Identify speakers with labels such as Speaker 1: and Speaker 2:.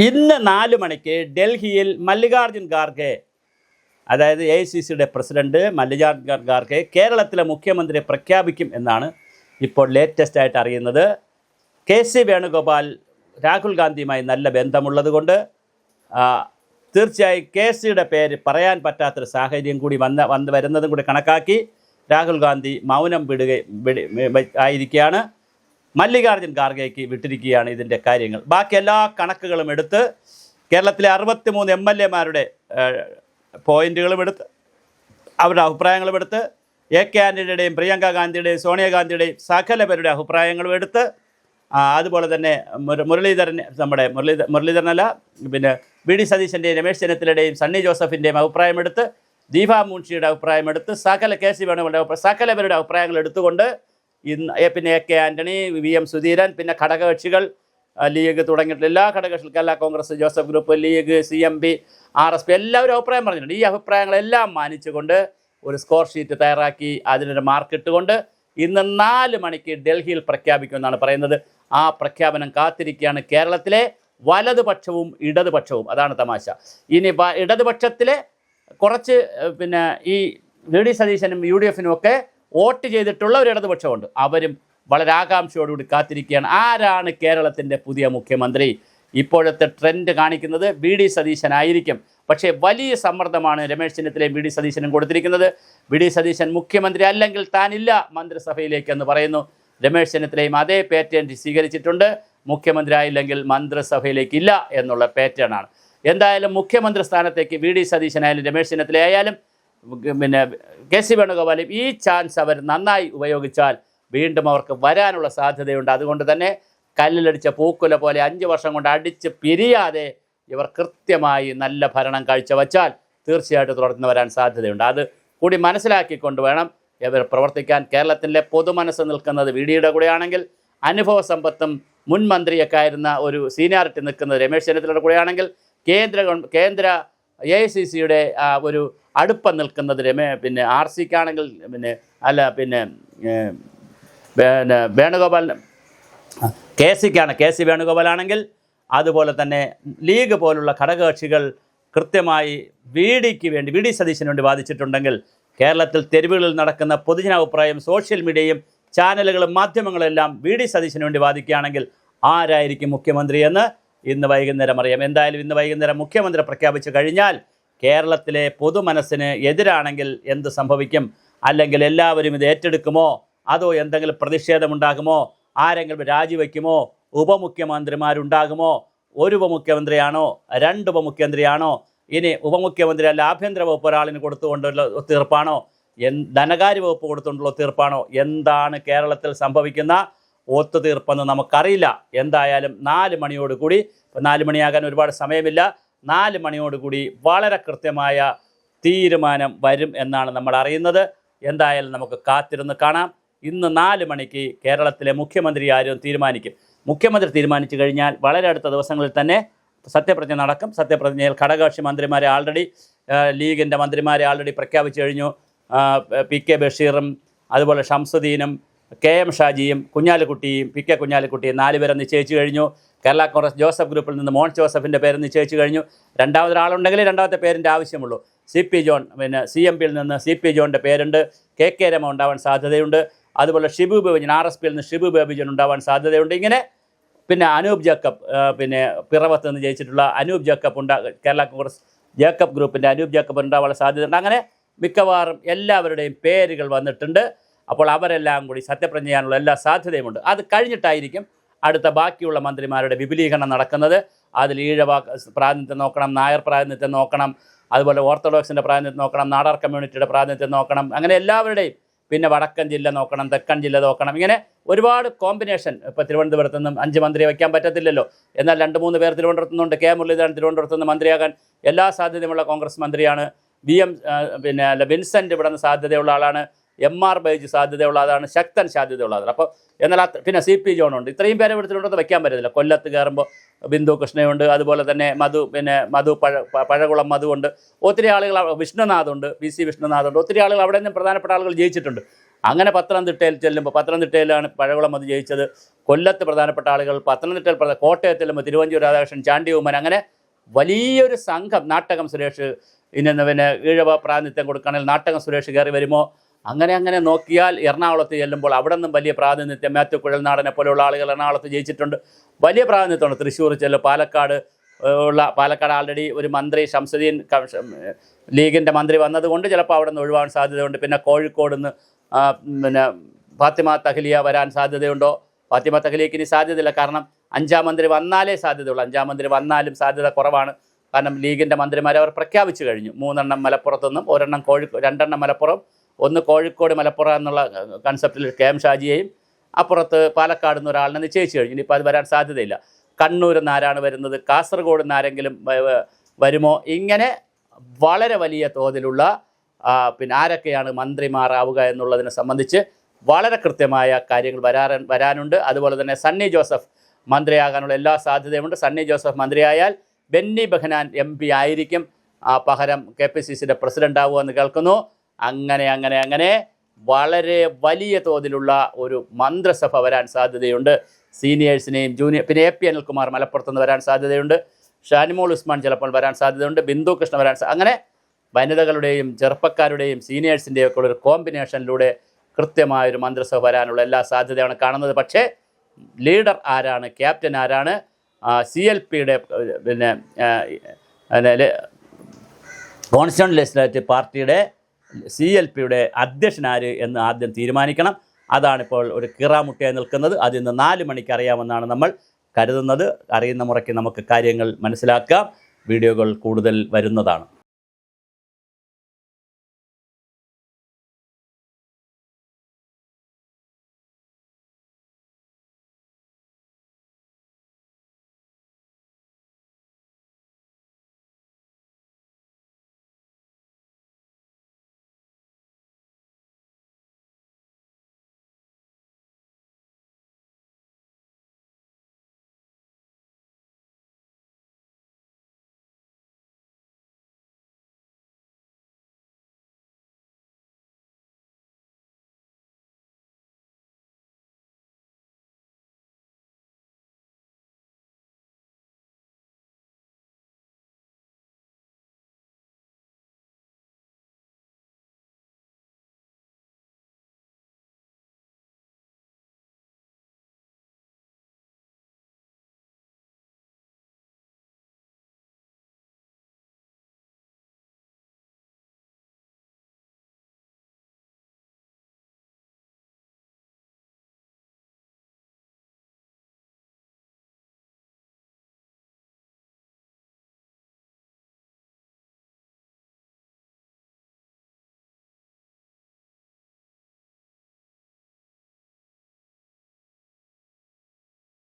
Speaker 1: ഇന്ന് 4 മണിക്ക് ഡൽഹിയിൽ മല്ലികാർജ്ജുൻ ഖാർഗെ, അതായത് AICCയുടെ പ്രസിഡന്റ് മല്ലികാർജ്ജുൻ ഖാർഗെ കേരളത്തിലെ മുഖ്യമന്ത്രിയെ പ്രഖ്യാപിക്കും എന്നാണ് ഇപ്പോൾ ലേറ്റസ്റ്റ് ആയിട്ട് അറിയുന്നത്. KC വേണുഗോപാൽ രാഹുൽ ഗാന്ധിയുമായി നല്ല ബന്ധമുള്ളതുകൊണ്ട് തീർച്ചയായും KCയുടെ പേര് പറയാൻ പറ്റാത്തൊരു സാഹചര്യം കൂടി വരുന്നതും കൂടി കണക്കാക്കി രാഹുൽ ഗാന്ധി മൗനം ആയിരിക്കുകയാണ്. മല്ലികാർജ്ജുൻ ഖാർഗെക്ക് വിട്ടിരിക്കുകയാണ് ഇതിൻ്റെ കാര്യങ്ങൾ. ബാക്കി എല്ലാ കണക്കുകളും എടുത്ത് കേരളത്തിലെ 63 MLA-മാരുടെ പോയിന്റുകളും എടുത്ത് അവരുടെ അഭിപ്രായങ്ങളും എടുത്ത് AK ആൻ്റണിയുടെയും പ്രിയങ്ക ഗാന്ധിയുടെയും സോണിയാഗാന്ധിയുടെയും സകല പേരുടെ അഭിപ്രായങ്ങളും എടുത്ത് അതുപോലെ തന്നെ മുരളീധരനല്ല പിന്നെ VD സതീശൻ്റെയും രമേശ് ചെന്നിത്തലയുടെയും സണ്ണി ജോസഫിൻ്റെയും അഭിപ്രായമെടുത്ത് ദീപ മുൻഷിയുടെ അഭിപ്രായമെടുത്ത് സകല KC വേണുഗോപാലിൻ്റെ സകല പേരുടെ അഭിപ്രായങ്ങൾ എടുത്തുകൊണ്ട് പിന്നെ AK ആൻ്റണി, VM സുധീരൻ, പിന്നെ ഘടകകക്ഷികൾ ലീഗ് തുടങ്ങിയിട്ടുള്ള എല്ലാ ഘടകകക്ഷികൾ, Kerala Congress, Joseph group, League, CMP, RSP എല്ലാവരും അഭിപ്രായം പറഞ്ഞിട്ടുണ്ട്. ഈ അഭിപ്രായങ്ങളെല്ലാം മാനിച്ചുകൊണ്ട് ഒരു സ്കോർ ഷീറ്റ് തയ്യാറാക്കി അതിനൊരു മാർക്ക് ഇട്ടുകൊണ്ട് ഇന്ന് 4 മണിക്ക് ഡൽഹിയിൽ പ്രഖ്യാപിക്കുമെന്നാണ് പറയുന്നത്. ആ പ്രഖ്യാപനം കാത്തിരിക്കുകയാണ് കേരളത്തിലെ വലതുപക്ഷവും ഇടതുപക്ഷവും. അതാണ് തമാശ. ഇനി ഇടതുപക്ഷത്തിലെ കുറച്ച് പിന്നെ ഈ VD സതീശനും UDF-നും ഒക്കെ വോട്ട് ചെയ്തിട്ടുള്ള ഒരു ഇടതുപക്ഷമുണ്ട്. അവരും വളരെ ആകാംക്ഷയോടുകൂടി കാത്തിരിക്കുകയാണ് ആരാണ് കേരളത്തിൻ്റെ പുതിയ മുഖ്യമന്ത്രി. ഇപ്പോഴത്തെ ട്രെൻഡ് കാണിക്കുന്നത് VD സതീശനായിരിക്കും. പക്ഷേ വലിയ സമ്മർദ്ദമാണ് രമേശ് ചെന്നിത്തലയും VD സതീശനും കൊടുത്തിരിക്കുന്നത്. VD സതീശൻ മുഖ്യമന്ത്രി അല്ലെങ്കിൽ താനില്ല മന്ത്രിസഭയിലേക്കെന്ന് പറയുന്നു. രമേശ് ചെന്നിത്തലയും അതേ പാറ്റേൺ സ്വീകരിച്ചിട്ടുണ്ട്. മുഖ്യമന്ത്രി ആയില്ലെങ്കിൽ മന്ത്രിസഭയിലേക്കില്ല എന്നുള്ള പാറ്റേണാണ്. എന്തായാലും മുഖ്യമന്ത്രി സ്ഥാനത്തേക്ക് VD സതീശനായാലും രമേശ് ചെന്നിത്തല ആയാലും പിന്നെ KC വേണുഗോപാലും ഈ ചാൻസ് അവർ നന്നായി ഉപയോഗിച്ചാൽ വീണ്ടും അവർക്ക് വരാനുള്ള സാധ്യതയുണ്ട്. അതുകൊണ്ട് തന്നെ കല്ലിലടിച്ച പൂക്കുല പോലെ 5 വർഷം കൊണ്ട് അടിച്ച് പിരിയാതെ ഇവർ കൃത്യമായി നല്ല ഭരണം കാഴ്ചവെച്ചാൽ തീർച്ചയായിട്ടും തുടർന്ന് വരാൻ സാധ്യതയുണ്ട്. അത് കൂടി മനസ്സിലാക്കിക്കൊണ്ട് വേണം ഇവർ പ്രവർത്തിക്കാൻ. കേരളത്തിലെ പൊതുമനസ്സ് നിൽക്കുന്നത് VDയുടെ കൂടെയാണെങ്കിൽ, അനുഭവ സമ്പത്തും മുൻ മന്ത്രിയൊക്കെ ആയിരുന്ന ഒരു സീനിയോറിറ്റി നിൽക്കുന്നത് രമേശ് ചെന്നിത്തലയുടെ കൂടെയാണെങ്കിൽ, കേന്ദ്ര AICCയുടെ ഒരു അടുപ്പം നിൽക്കുന്നത് പിന്നെ RCക്കാണെങ്കിൽ പിന്നെ വേണുഗോപാലിന് KC വേണുഗോപാലാണെങ്കിൽ, അതുപോലെ തന്നെ ലീഗ് പോലുള്ള ഘടകകക്ഷികൾ കൃത്യമായി VD സതീശന് വേണ്ടി വാദിച്ചിട്ടുണ്ടെങ്കിൽ കേരളത്തിൽ തെരുവുകളിൽ നടക്കുന്ന പൊതുജനാഭിപ്രായം സോഷ്യൽ മീഡിയയും ചാനലുകളും മാധ്യമങ്ങളെല്ലാം VD സതീശന് വേണ്ടി വാദിക്കുകയാണെങ്കിൽ ആരായിരിക്കും മുഖ്യമന്ത്രി എന്ന് ഇന്ന് വൈകുന്നേരം അറിയാം. എന്തായാലും ഇന്ന് വൈകുന്നേരം മുഖ്യമന്ത്രി പ്രഖ്യാപിച്ചു കഴിഞ്ഞാൽ കേരളത്തിലെ പൊതുമനസ്സിന് എതിരാണെങ്കിൽ എന്ത് സംഭവിക്കും, അല്ലെങ്കിൽ എല്ലാവരും ഇത് ഏറ്റെടുക്കുമോ, അതോ എന്തെങ്കിലും പ്രതിഷേധമുണ്ടാകുമോ, ആരെങ്കിലും രാജിവെക്കുമോ, ഉപമുഖ്യമന്ത്രിമാരുണ്ടാകുമോ, ഒരു ഉപമുഖ്യമന്ത്രിയാണോ 2 ഉപമുഖ്യമന്ത്രിയാണോ, ഇനി ഉപമുഖ്യമന്ത്രി അല്ല ആഭ്യന്തര വകുപ്പ് ഒരാളിന് കൊടുത്തുകൊണ്ടുള്ള തീർപ്പാണോ, ധനകാര്യ വകുപ്പ് കൊടുത്തുകൊണ്ടുള്ള തീർപ്പാണോ, എന്താണ് കേരളത്തിൽ സംഭവിക്കുന്ന ഒത്തുതീർപ്പെന്ന് നമുക്കറിയില്ല. എന്തായാലും 4 മണിയോടുകൂടി, 4 മണിയാകാൻ ഒരുപാട് സമയമില്ല, 4 മണിയോടുകൂടി വളരെ കൃത്യമായ തീരുമാനം വരും എന്നാണ് നമ്മൾ അറിയുന്നത്. എന്തായാലും നമുക്ക് കാത്തിരുന്ന് കാണാം. ഇന്ന് 4 മണിക്ക് കേരളത്തിലെ മുഖ്യമന്ത്രി ആരും തീരുമാനിക്കും. മുഖ്യമന്ത്രി തീരുമാനിച്ചു കഴിഞ്ഞാൽ വളരെ അടുത്ത ദിവസങ്ങളിൽ തന്നെ സത്യപ്രതിജ്ഞ നടക്കും. സത്യപ്രതിജ്ഞയിൽ ഘടകകക്ഷി മന്ത്രിമാരെ ആൾറെഡി ലീഗിൻ്റെ മന്ത്രിമാരെ ആൾറെഡി പ്രഖ്യാപിച്ചു കഴിഞ്ഞു. PK ബഷീറും അതുപോലെ ഷംസുദ്ദീനും KM ഷാജിയും കുഞ്ഞാലിക്കുട്ടിയും PK കുഞ്ഞാലിക്കുട്ടിയും 4 പേരെ നിശ്ചയിച്ചു കഴിഞ്ഞു. കേരള കോൺഗ്രസ് ജോസഫ് ഗ്രൂപ്പിൽ നിന്ന് മോൻ ജോസഫിൻ്റെ പേര് നിശ്ചയിച്ചു കഴിഞ്ഞു. രണ്ടാമതൊരാളുണ്ടെങ്കിൽ രണ്ടാമത്തെ പേരിൻ്റെ ആവശ്യമുള്ളൂ. CP ജോൺ, പിന്നെ CMPയിൽ നിന്ന് CP ജോണിൻ്റെ പേരുണ്ട്. KK രമ ഉണ്ടാവാൻ സാധ്യതയുണ്ട്. അതുപോലെ ഷിബു ബേബിജൻ, RSPയിൽ നിന്ന് ഷിബു ബേബിജൻ ഉണ്ടാവാൻ സാധ്യതയുണ്ട്. ഇങ്ങനെ പിന്നെ അനൂപ് ജേക്കബ്, പിന്നെ പിറവത്ത് നിന്ന് ജയിച്ചിട്ടുള്ള അനൂപ് ജേക്കബ് കേരള കോൺഗ്രസ് ജേക്കബ് ഗ്രൂപ്പിൻ്റെ അനൂപ് ജേക്കബ് ഉണ്ടാവാനുള്ള സാധ്യതയുണ്ട്. അങ്ങനെ മിക്കവാറും എല്ലാവരുടെയും പേരുകൾ വന്നിട്ടുണ്ട്. അപ്പോൾ അവരെല്ലാം കൂടി സത്യപ്രതിജ്ഞ ചെയ്യാനുള്ള എല്ലാ സാധ്യതയുമുണ്ട്. അത് കഴിഞ്ഞിട്ടായിരിക്കും അടുത്ത ബാക്കിയുള്ള മന്ത്രിമാരുടെ വിപുലീകരണം നടക്കുന്നത്. അതിൽ ഈഴവ പ്രാതിനിധ്യം നോക്കണം, നായർ പ്രാതിനിധ്യം നോക്കണം, അതുപോലെ ഓർത്തഡോക്സിൻ്റെ പ്രാതിനിധ്യം നോക്കണം, നാടാർ കമ്മ്യൂണിറ്റിയുടെ പ്രാതിനിധ്യം നോക്കണം, അങ്ങനെ എല്ലാവരുടെയും, പിന്നെ വടക്കൻ ജില്ല നോക്കണം, തെക്കൻ ജില്ല നോക്കണം. ഇങ്ങനെ ഒരുപാട് കോമ്പിനേഷൻ. ഇപ്പോൾ തിരുവനന്തപുരത്ത് നിന്നും 5 മന്ത്രിയെ വയ്ക്കാൻ പറ്റത്തില്ലല്ലോ. എന്നാൽ 2-3 പേർ തിരുവനന്തപുരത്ത് നിന്നുണ്ട്. മുരളീധരൻ തിരുവനന്തപുരത്ത് നിന്ന് മന്ത്രിയാകാൻ എല്ലാ സാധ്യതയുമുള്ള കോൺഗ്രസ് മന്ത്രിയാണ്. വിൻസെൻ്റ് ഇവിടെ നിന്ന് സാധ്യതയുള്ള ആളാണ്. MR ബൈജു സാധ്യതയുള്ള ആളാണ്. ശക്തൻ സാധ്യതയുള്ള ആളാണ്. അപ്പോൾ എന്നാൽ പിന്നെ CP ജോണുണ്ട്. ഇത്രയും പേരെ എടുത്തിട്ടുണ്ടെന്ന് വയ്ക്കാൻ പറ്റത്തില്ല. കൊല്ലത്ത് കയറുമ്പോൾ ബിന്ദു കൃഷ്ണയുണ്ട്, അതുപോലെ തന്നെ മധു പഴകുളം മധു ഉണ്ട്, ഒത്തിരി ആളുകൾ, വിഷ്ണുനാഥുണ്ട്, PC വിഷ്ണുനാഥുണ്ട്, ഒത്തിരി ആളുകൾ അവിടെ നിന്നും പ്രധാനപ്പെട്ട ആളുകൾ ജയിച്ചിട്ടുണ്ട്. അങ്ങനെ പത്തനംതിട്ടയിൽ ചെല്ലുമ്പോൾ, പത്തനംതിട്ടയിലാണ് പഴകുളം മതി ജയിച്ചത്, കൊല്ലത്ത് പ്രധാനപ്പെട്ട ആളുകൾ, പത്തനംതിട്ടയിൽ കോട്ടയത്ത് ചെല്ലുമ്പോൾ തിരുവഞ്ചൂർ രാധാകൃഷ്ണൻ, ചാണ്ടി ഉമ്മൻ, അങ്ങനെ വലിയൊരു സംഘം, നാട്ടകം സുരേഷ്, ഇന്ന് പിന്നെ ഈഴവ പ്രാതിനിധ്യം കൊടുക്കുകയാണെങ്കിൽ നാട്ടകം സുരേഷ് കയറി വരുമോ, അങ്ങനെ നോക്കിയാൽ എറണാകുളത്ത് ചെല്ലുമ്പോൾ അവിടെ നിന്നും വലിയ പ്രാതിനിധ്യം, മാത്യു കുഴൽനാടനെ പോലെയുള്ള ആളുകൾ എറണാകുളത്ത് ജയിച്ചിട്ടുണ്ട്, വലിയ പ്രാതിനിധ്യമാണ്. തൃശ്ശൂർ ചെല്ലും, പാലക്കാട് ആൾറെഡി ഒരു മന്ത്രി ഷംസുദ്ദീൻ ലീഗിൻ്റെ മന്ത്രി വന്നതുകൊണ്ട് ചിലപ്പോൾ അവിടെ നിന്ന് ഒഴിവാൻ സാധ്യതയുണ്ട്. പിന്നെ കോഴിക്കോട് നിന്ന് പിന്നെ ഫാത്തിമ തഹ്ലിയ വരാൻ സാധ്യതയുണ്ടോ? ഫാത്തിമ തഹ്ലിയക്ക് ഇനി സാധ്യതയില്ല, കാരണം 5ാം മന്ത്രി വന്നാലേ സാധ്യതയുള്ളൂ. 5ാം മന്ത്രി വന്നാലും സാധ്യത കുറവാണ്, കാരണം ലീഗിൻ്റെ മന്ത്രിമാരെ അവർ പ്രഖ്യാപിച്ചു കഴിഞ്ഞു. 3 മലപ്പുറത്തു നിന്നും, 2 മലപ്പുറം, 1 കോഴിക്കോട് മലപ്പുറം എന്നുള്ള കൺസെപ്റ്റിൽ KM ഷാജിയെയും, അപ്പുറത്ത് പാലക്കാട് നിന്ന് ഒരാളിനെ നിശ്ചയിച്ചു കഴിഞ്ഞു. ഇനിയിപ്പോൾ അത് വരാൻ സാധ്യതയില്ല. കണ്ണൂരിൽ നിന്ന് ആരാണ് വരുന്നത്, കാസർഗോഡ് നിന്ന് ആരെങ്കിലും വരുമോ, ഇങ്ങനെ വളരെ വലിയ തോതിലുള്ള പിന്നെ ആരൊക്കെയാണ് മന്ത്രിമാരാവുക എന്നുള്ളതിനെ സംബന്ധിച്ച് വളരെ കൃത്യമായ കാര്യങ്ങൾ വരാനുണ്ട്. അതുപോലെ തന്നെ സണ്ണി ജോസഫ് മന്ത്രിയാകാനുള്ള എല്ലാ സാധ്യതയുമുണ്ട്. സണ്ണി ജോസഫ് മന്ത്രിയായാൽ ബെന്നി ബെഹനാൻ MP ആയിരിക്കും പകരം KPCCയുടെ പ്രസിഡന്റ് ആവുമെന്ന് കേൾക്കുന്നു. അങ്ങനെ വളരെ വലിയ തോതിലുള്ള ഒരു മന്ത്രിസഭ വരാൻ സാധ്യതയുണ്ട്. സീനിയേഴ്സിനെയും പിന്നെ AP അനിൽകുമാർ മലപ്പുറത്തുനിന്ന് വരാൻ സാധ്യതയുണ്ട്. ഷാനിമോൾ ഉസ്മാൻ ചിലപ്പോൾ വരാൻ സാധ്യതയുണ്ട്. ബിന്ദു കൃഷ്ണ അങ്ങനെ വനിതകളുടെയും ചെറുപ്പക്കാരുടെയും സീനിയേഴ്സിൻ്റെയും ഒക്കെ ഒരു കോമ്പിനേഷനിലൂടെ കൃത്യമായൊരു മന്ത്രിസഭ വരാനുള്ള എല്ലാ സാധ്യതയാണ് കാണുന്നത്. പക്ഷേ ലീഡർ ആരാണ്, ക്യാപ്റ്റൻ ആരാണ്, CLPയുടെ പിന്നെ കോൺസ്റ്റിറ്റ്യൂവൻ്റ് ലെജിസ്ലേറ്റീവ് പാർട്ടിയുടെ CLPയുടെ അധ്യക്ഷനാര് എന്ന് ആദ്യം തീരുമാനിക്കണം. അതാണിപ്പോൾ ഒരു കിറാമുട്ടിയായി നിൽക്കുന്നത്. അതിന്ന് 4 മണിക്ക് അറിയാമെന്നാണ് നമ്മൾ കരുതുന്നത്. അറിയുന്ന മുറയ്ക്ക് നമുക്ക് കാര്യങ്ങൾ മനസ്സിലാക്കാം. വീഡിയോകൾ കൂടുതൽ വരുന്നതാണ്.